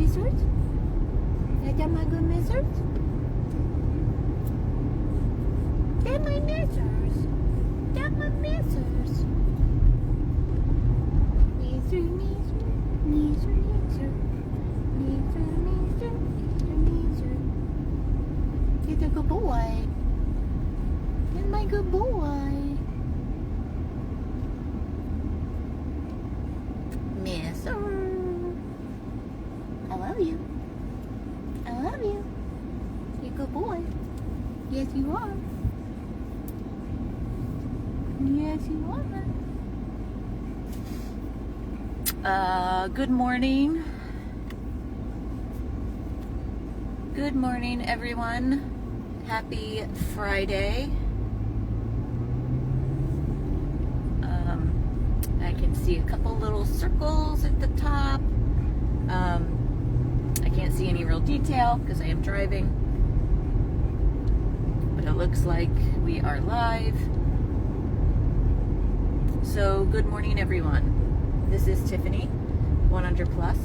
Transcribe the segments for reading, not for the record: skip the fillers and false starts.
measures? I got my good measures? Got my measures. Got my measures. Measure, measure, measure, measure. Measure, measure, measure, measure. He's a good boy. He's my good boy. Measure. I love you. I love you. You're a good boy. Yes, you are. Yes, you are. Good morning. Good morning, everyone. Happy Friday. I can see a couple little circles at the top. I can't see any real detail because I am driving. But it looks like we are live. So, good morning, everyone. This is Tiffany, 100 Plus.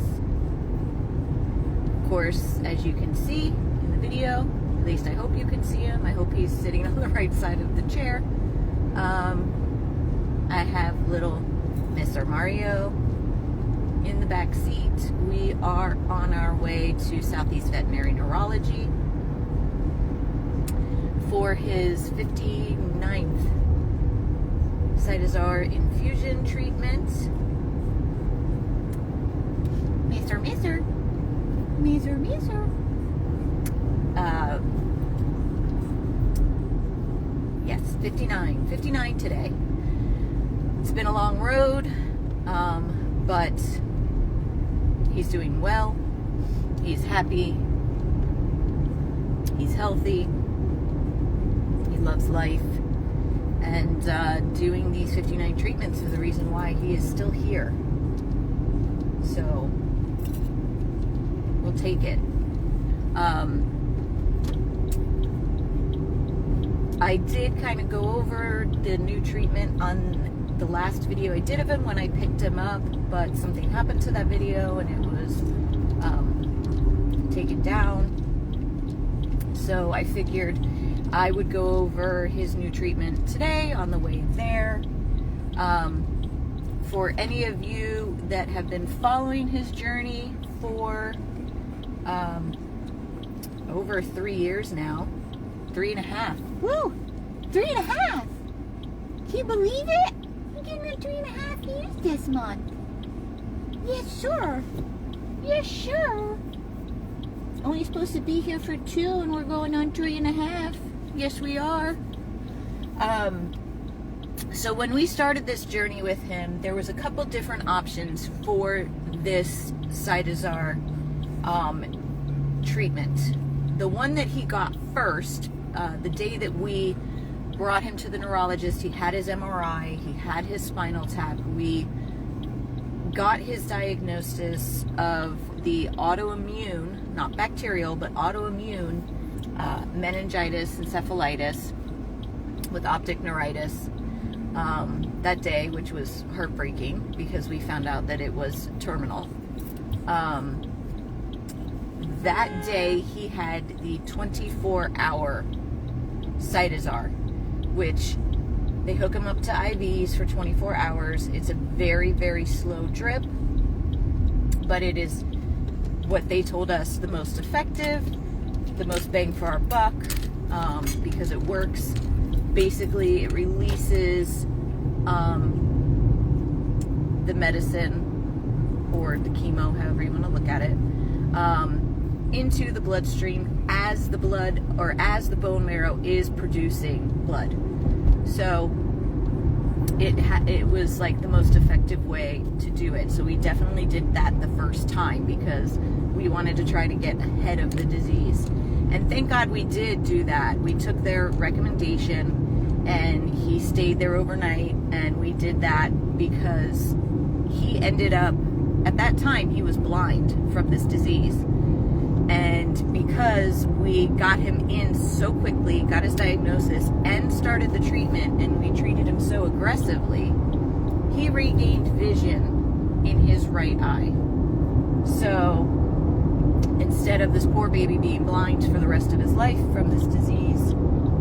Of course, as you can see in the video, at least I hope you can see him. I hope he's sitting on the right side of the chair. I have little Mr. Mario in the back seat. We are on our way to Southeast Veterinary Neurology for his 59th cytosar infusion treatment. Mister. Yes, 59 today. It's been a long road, but he's doing well. He's happy. He's healthy. He loves life. And doing these 59 treatments is the reason why he is still here. So, we'll take it. I did kind of go over the new treatment on the last video I did of him when I picked him up, but something happened to that video and it was taken down. So I figured I would go over his new treatment today on the way there. For any of you that have been following his journey for over 3 years now, 3.5. Woo! 3.5! Can you believe it? I'm getting on 3.5 years this month. Yes, sure. Yes, sure. Only supposed to be here for 2 and we're going on 3.5. Yes, we are. So when we started this journey with him, there was a couple different options for this cytosar treatment. The one that he got first, the day that we brought him to the neurologist, he had his MRI, he had his spinal tap. We got his diagnosis of the autoimmune, not bacterial, but autoimmune meningitis, encephalitis with optic neuritis that day, which was heartbreaking because we found out that it was terminal. That day he had the 24-hour cytosar, which they hook him up to IVs for 24 hours. It's a very, very slow drip, but it is what they told us the most effective, the most bang for our buck, because it works. Basically, it releases the medicine or the chemo, however you want to look at it, into the bloodstream as the blood or as the bone marrow is producing blood. So it was like the most effective way to do it. So we definitely did that the first time because we wanted to try to get ahead of the disease. And thank God we did do that. We took their recommendation and he stayed there overnight, and we did that because he ended up, at that time, he was blind from this disease. And because we got him in so quickly, got his diagnosis, and started the treatment, and we treated him so aggressively, he regained vision in his right eye. So instead of this poor baby being blind for the rest of his life from this disease,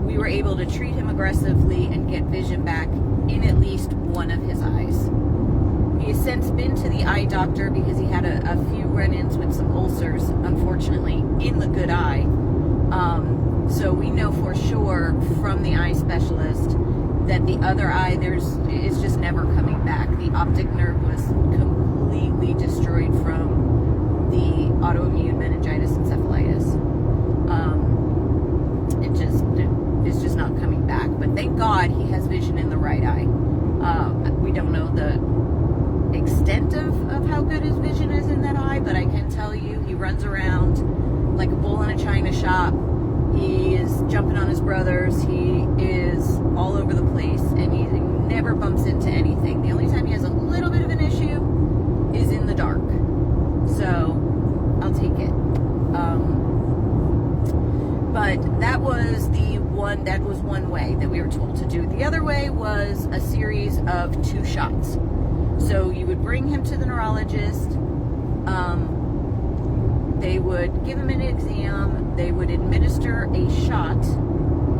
we were able to treat him aggressively and get vision back in at least one of his eyes. He has since been to the eye doctor because he had a few run-ins with some ulcers, unfortunately, in the good eye. So we know for sure from the eye specialist that the other eye is just never coming back. The optic nerve was completely destroyed from the autoimmune meningitis encephalitis. It's just not coming back. But thank God he has vision in the right eye. We don't know the extent of how good his vision is in that eye, but I can tell you he runs around like a bull in a china shop. He is jumping on his brothers. He is all over the place, and he never bumps into anything. The only time he has a little bit of an issue is in the dark. So I'll take it. But that was one way that we were told to do it. The other way was a series of 2 shots. So you would bring him to the neurologist. They would give him an exam. They would administer a shot.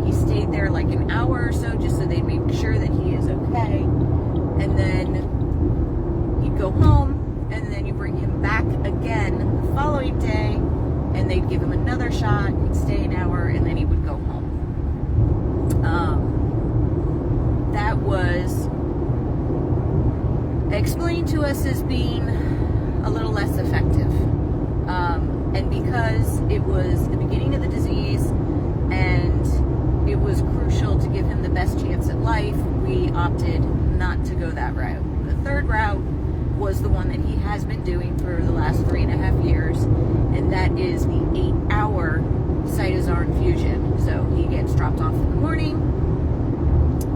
He stayed there like an hour or so just so they'd make sure that he is okay. And then he'd go home, and then you bring him back again the following day, and they'd give him another shot. He'd stay an hour, and then he would go home. That was explained to us as being a little less effective. And because it was the beginning of the disease and it was crucial to give him the best chance at life, we opted not to go that route. The third route was the one that he has been doing for the last 3.5 years, and that is the 8-hour cytosar infusion. So he gets dropped off in the morning,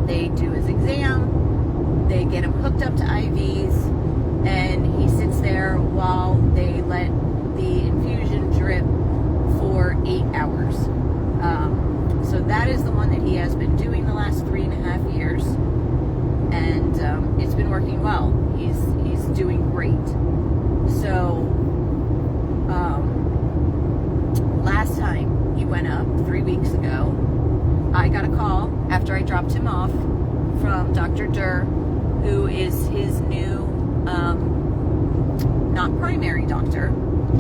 they do his exam, they get him hooked up to IVs, and he sits there while they let the infusion drip for 8 hours. So that is the one that he has been doing the last 3.5 years, and it's been working well. He's doing great. So last time he went up 3 weeks ago, I got a call after I dropped him off from Dr. Durr, who is his new not primary doctor.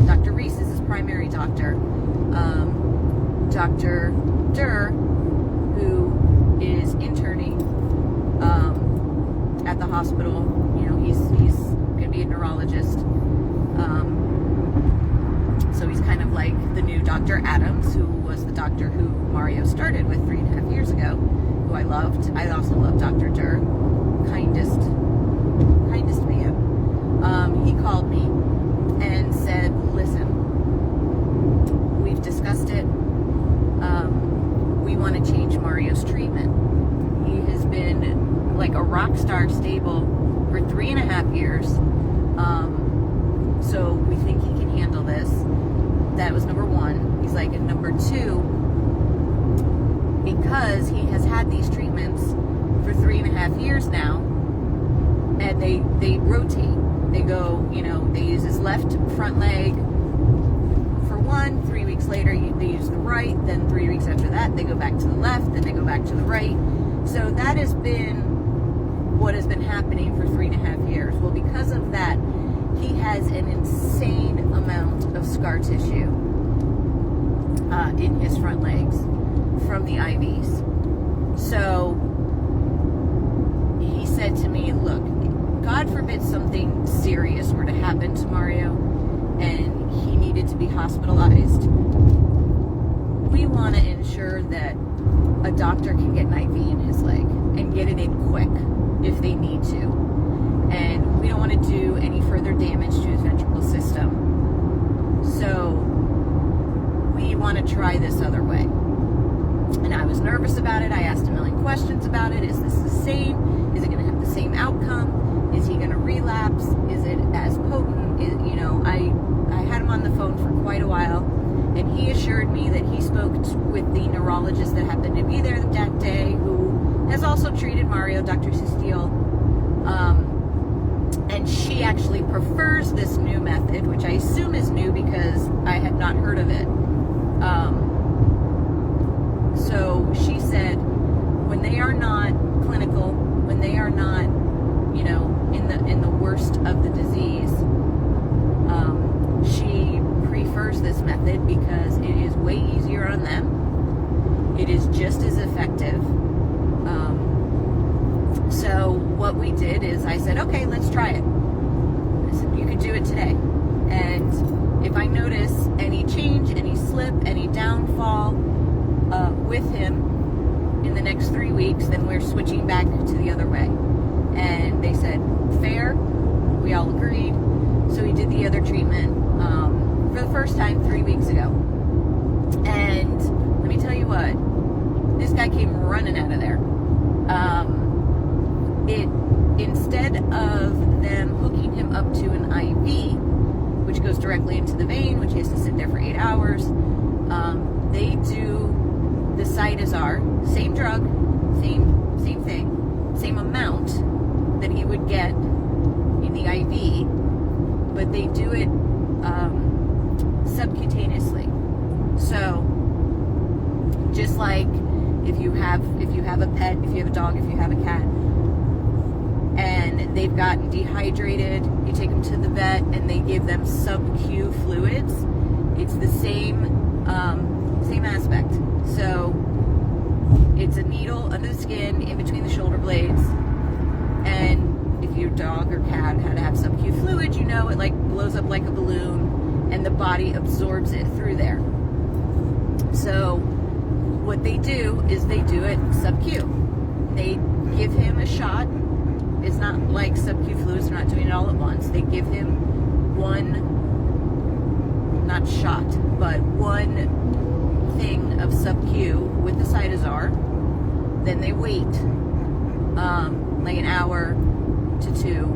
Dr. Reese is his primary doctor. Dr. Durr, who is interning at the hospital, he's going to be a neurologist. So he's kind of like the new Dr. Adams, who was the doctor who Mario started with 3.5 years ago, who I loved. I also love Dr. Durr, kindest man. He called me and said, listen, we've discussed it. We want to change Mario's treatment. He has been like a rock star stable for 3.5 years. So we think he can handle this. That was number 1. He's like, and number 2, because he has had these treatments for 3.5 years now, and they rotate. They go, they use his left front leg for 1, 3 weeks later they use the right, then 3 weeks after that they go back to the left, then they go back to the right. So that has been what has been happening for 3.5 years. Well, because of that, he has an insane amount of scar tissue in his front legs from the IVs. So he said to me, look, God forbid something serious were to happen to Mario and he needed to be hospitalized. We want to ensure that a doctor can get an IV in his leg and get it in quick if they need to. And we don't want to do any further damage to his ventricle system. So we want to try this other way. And I was nervous about it. I asked a million questions about it. Is this the same? Is it going to have the same outcome? Is he going to relapse? Is it as potent? I had him on the phone for quite a while, and he assured me that he spoke with the neurologist that happened to be there that day, who has also treated Mario, Dr. Sisteel, and she actually prefers this new method, which I assume is new because I had not heard of it. So she said when they are not clinical, when they are not, you know, in the worst of the disease, she prefers this method because it is way easier on them. It is just as effective. So what we did is I said, okay, let's try it. I said, you could do it today. And if I notice any change, any slip, any downfall with him in the next 3 weeks, then we're switching back to the other way. And they said, fair. We all agreed. So we did the other treatment for the first time 3 weeks ago. And let me tell you what, this guy came running out of there. Instead of them hooking him up to an IV, which goes directly into the vein, which he has to sit there for 8 hours, they do the cytosar, same drug, same thing, same amount that he would get in the IV, but they do it subcutaneously. So just like if you have a pet, if you have a dog, if you have a cat, and they've gotten dehydrated, you take them to the vet and they give them sub-Q fluids. It's the same aspect. So it's a needle under the skin in between the shoulder blades, and if your dog or cat had to have sub-Q fluid, you know it like blows up like a balloon and the body absorbs it through there. So what they do is they do it sub-Q. They give him a shot. It's not like sub-Q fluids, they're not doing it all at once. They give him one, not shot, but one thing of sub-Q with the cytosar. Then they wait like an hour to 2,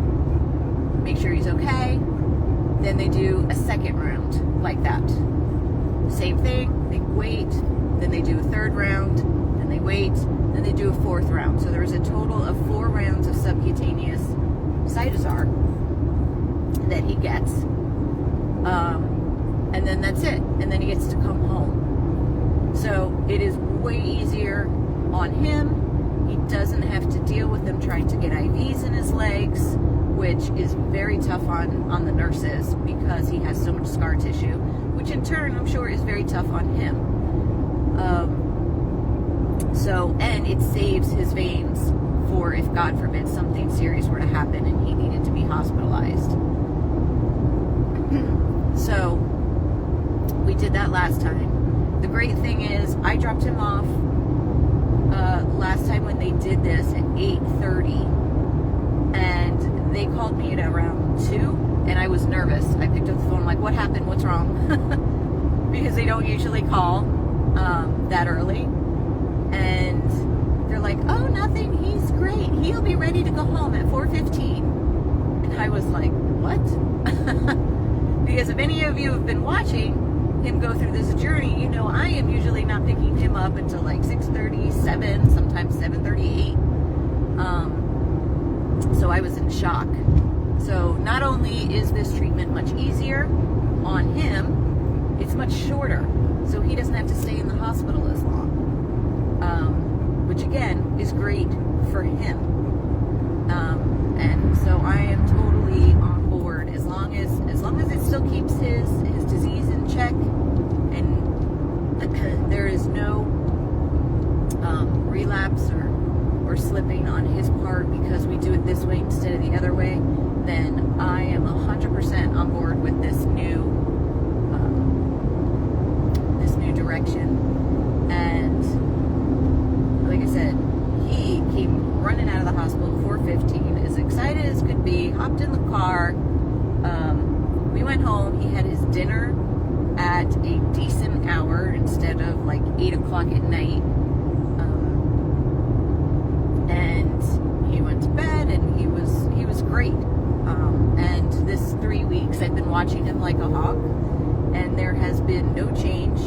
make sure he's okay. Then they do a second round like that. Same thing, they wait, then they do a third round, then they wait, then they do a 4th round. So there's a total of 4 rounds of subcutaneous cytosar that he gets. And then that's it. And then he gets to come home. So it is way easier on him. He doesn't have to deal with them trying to get IVs in his legs, which is very tough on the nurses because he has so much scar tissue, which in turn I'm sure is very tough on him. And it saves his veins for if, God forbid, something serious were to happen and he needed to be hospitalized. So we did that last time. The great thing is I dropped him off last time when they did this at 8:30, and they called me at around 2, and I was nervous. I picked up the phone, like, what happened? What's wrong? Because they don't usually call that early. And they're like, oh, nothing, he's great. He'll be ready to go home at 4:15. And I was like, what? Because if any of you have been watching him go through this journey, you know I am usually not picking him up until like 6:30, 7, sometimes 7:38. So I was in shock. So not only is this treatment much easier on him, it's much shorter. So he doesn't have to stay in the hospital as long. Which again is great for him. And so I am totally on board as long as it still keeps his disease in check, and there is no relapse or slipping on his part because we do it this way instead of the other way. Then I am 100% on board with this new direction. And like I said, he came running out of the hospital at 4:15, as excited as could be, hopped in the car. We went home. He had his dinner at a decent hour instead of like 8 o'clock at night. And he went to bed, and he was great. And this 3 weeks I've been watching him like a hawk, and there has been no change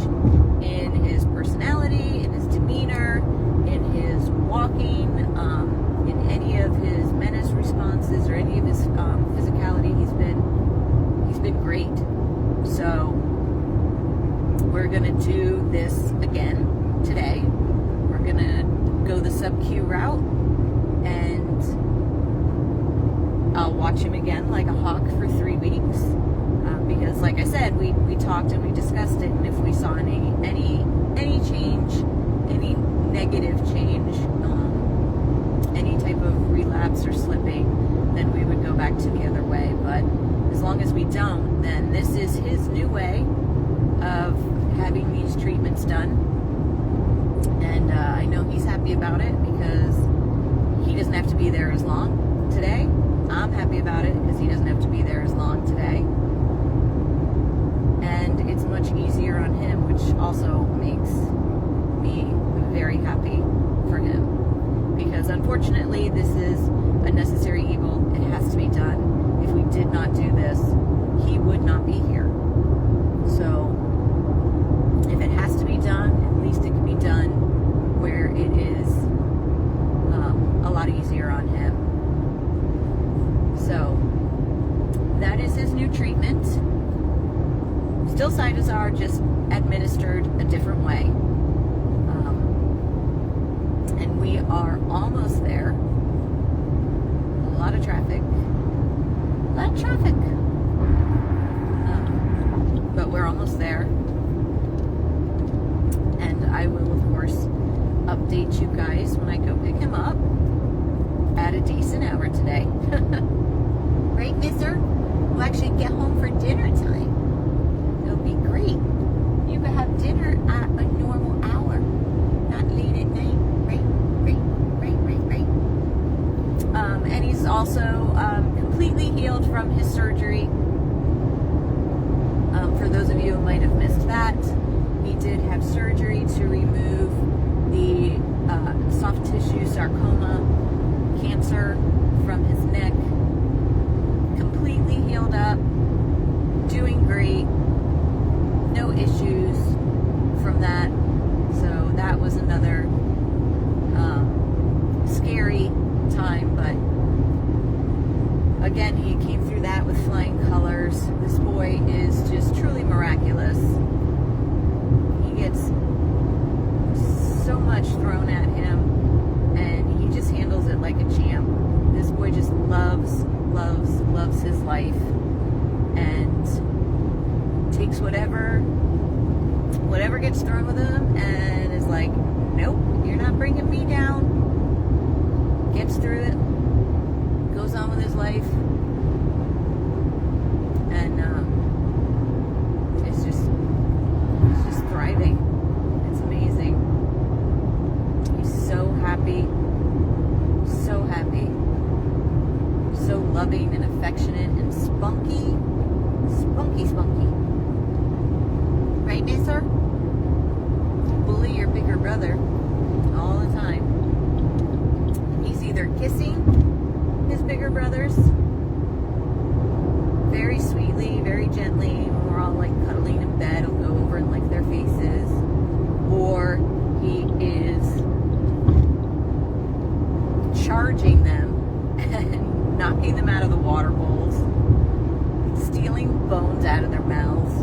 in his personality, in his demeanor, in his walking, in any of his menace responses or any of his physicality. gonna do this again today. We're gonna go the sub-Q route, and I'll watch him again like a hawk for 3 weeks. Because like I said, we talked and we discussed it, and if we saw any change, any negative change, any type of relapse or slipping, then we would go back to the other way. But as long as we don't, then this is his new way of having these treatments done. And I know he's happy about it because he doesn't have to be there as long today. I'm happy about it because he doesn't have to be there as long today. And it's much easier on him, which also makes me very happy for him. Because unfortunately, this is a necessary evil. It has to be done. If we did not do this, he would not be here. So, if it has to be done, at least it can be done where it is a lot easier on him. So, that is his new treatment. Still cytosar, just administered a different way. And we are almost there. A lot of traffic. A lot of traffic. But we're almost there. And I will, of course, update you guys when I go pick him up at a decent hour today. Right, mister? We'll actually get home for dinner time. It'll be great. You could have dinner at a normal hour, not late at night. Right. And he's also completely healed from his surgery. For those of you who might have missed that, he did have surgery to remove the soft tissue sarcoma cancer from his neck. Completely healed up, doing great, no issues from that. So that was another scary time, but again, he came through that with flying colors. This boy is just truly miraculous. He gets so much thrown at him, and he just handles it like a champ. This boy just loves his life, and takes whatever gets thrown with him, and is like, nope, you're not bringing me down. Gets through it, goes on with his life, and it's just thriving. It's amazing. He's so happy, so loving and affectionate and spunky. Right, mister? Bully your bigger brother all the time. He's either kissing his bigger brothers very sweetly, very gently, when we're all like cuddling in bed, he'll go over and lick their faces, or he is charging them and knocking them out of the water bowls, stealing bones out of their mouths.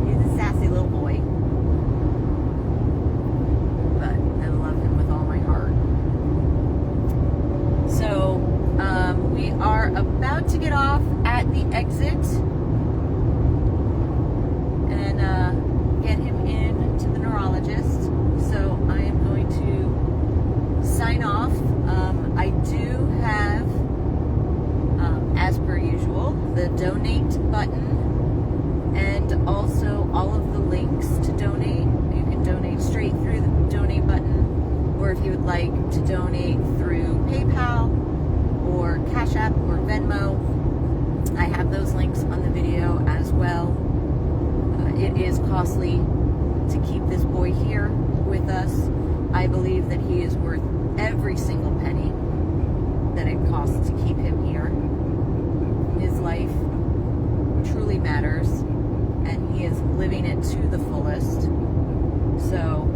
He's a sassy little boy. But I love him with all my heart. So, we are about to get off at the exit and get him in to the neurologist. So I am going to sign off. I do have, as per usual, the donate button, and also all of the links to donate. You can donate straight through the donate button, or if you would like to donate through PayPal or Cash App or Venmo, I have those links on the video as well. It is costly to keep this boy here with us. I believe that he is worth every single penny that it costs to keep him here. His life truly matters, and he is living it to the fullest. So,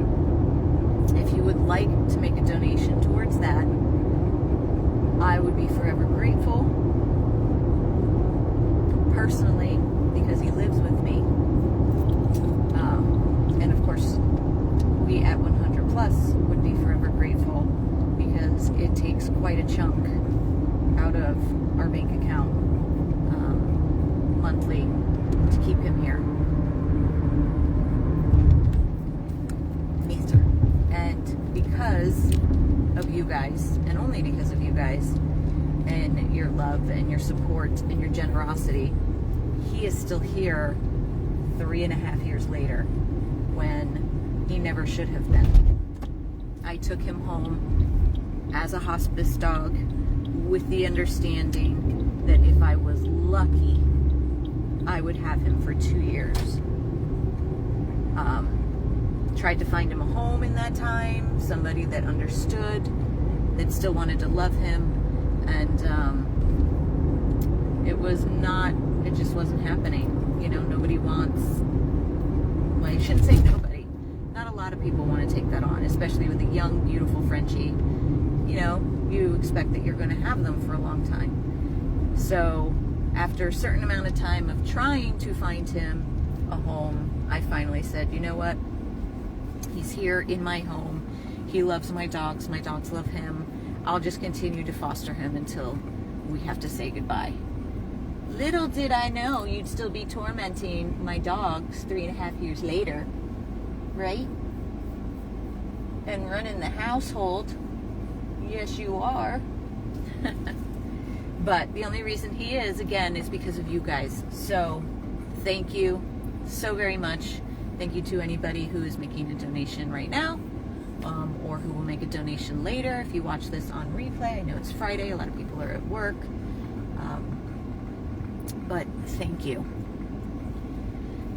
if you would like to make a donation towards that, I would be forever grateful. Personally, because he lives quite a chunk out of our bank account monthly to keep him here. And because of you guys, and only because of you guys, and your love and your support and your generosity, he is still here 3.5 years later when he never should have been. I took him home as a hospice dog with the understanding that if I was lucky, I would have him for 2 years. Tried to find him a home in that time, somebody that understood, that still wanted to love him, and it just wasn't happening. You know, nobody wants, well, I shouldn't say nobody. Not a lot of people want to take that on, especially with a young, beautiful Frenchie. You know, you expect that you're going to have them for a long time. So after a certain amount of time of trying to find him a home, I finally said, you know what? He's here in my home. He loves my dogs love him. I'll just continue to foster him until we have to say goodbye. Little did I know you'd still be tormenting my dogs 3.5 years later, right? And running the household. Yes, you are. But the only reason he is, again, is because of you guys. So thank you so very much. Thank you to anybody who is making a donation right now, or who will make a donation later if you watch this on replay. I know it's Friday, a lot of people are at work, but thank you.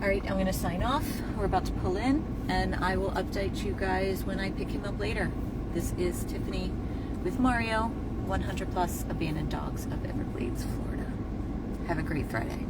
All right, I'm going to sign off. We're about to pull in, and I will update you guys when I pick him up later. This is Tiffany with Mario, 100 Plus Abandoned Dogs of Everglades, Florida. Have a great Friday.